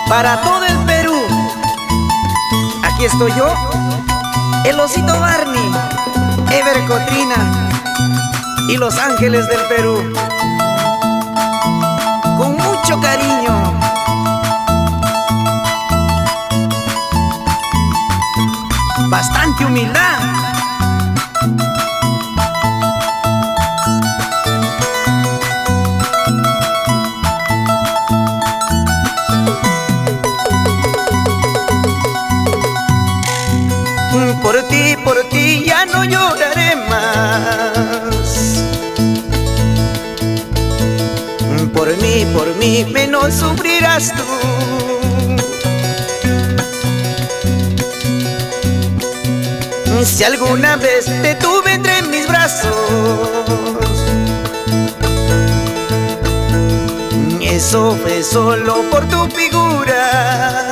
Para todo el Perú, aquí estoy yo, el osito Barney, Ever Cotrina y los ángeles del Perú. Con mucho cariño, bastante humildad. Por ti ya no lloraré más. Por mí menos sufrirás tú. Si alguna vez te tuve entre mis brazos, eso fue solo por tu figura.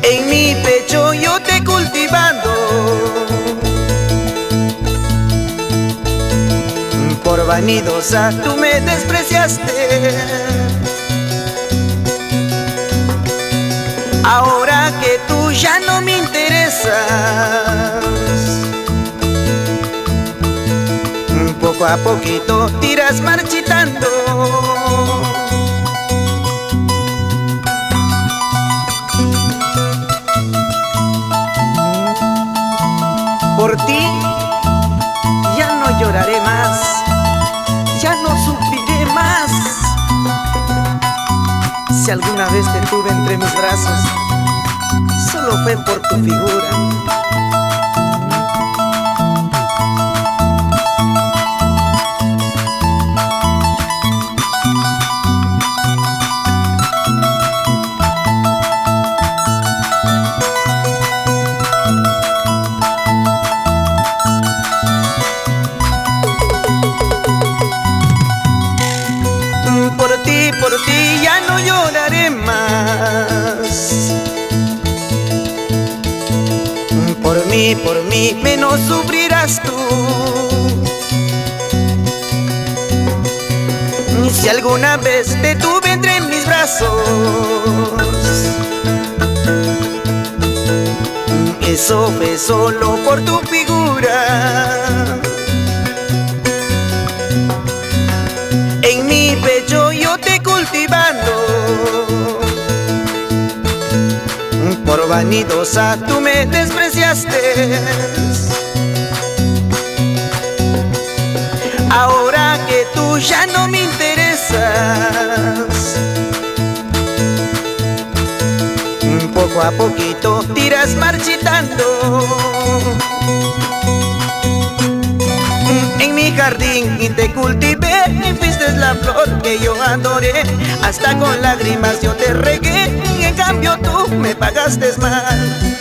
En mi pecho yo te cultivando, por vanidosa tú me despreciaste. Ahora que tú ya no me interesas, poco a poquito te irás marchitando. Por ti ya no lloraré más, ya no sufriré más. Si alguna vez te tuve entre mis brazos, solo fue por tu figura. Por ti ya no lloraré más. Por mí menos sufrirás tú. Si alguna vez te tuve entre mis brazos, eso fue solo por tu figura. En mi pecho yo te cultivando, por vanidosa tú me despreciaste. Ahora que tú ya no me interesas, poco a poquito te irás marchitando. En mi jardín y te cultivé, y fuiste la flor que yo adoré. Hasta con lágrimas yo te regué, y en cambio tú me pagaste mal.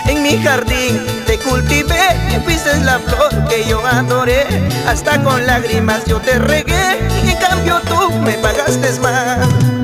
En mi jardín te cultivé, y fuiste la flor que yo adoré. Hasta con lágrimas yo te regué, y en cambio tú me pagaste mal.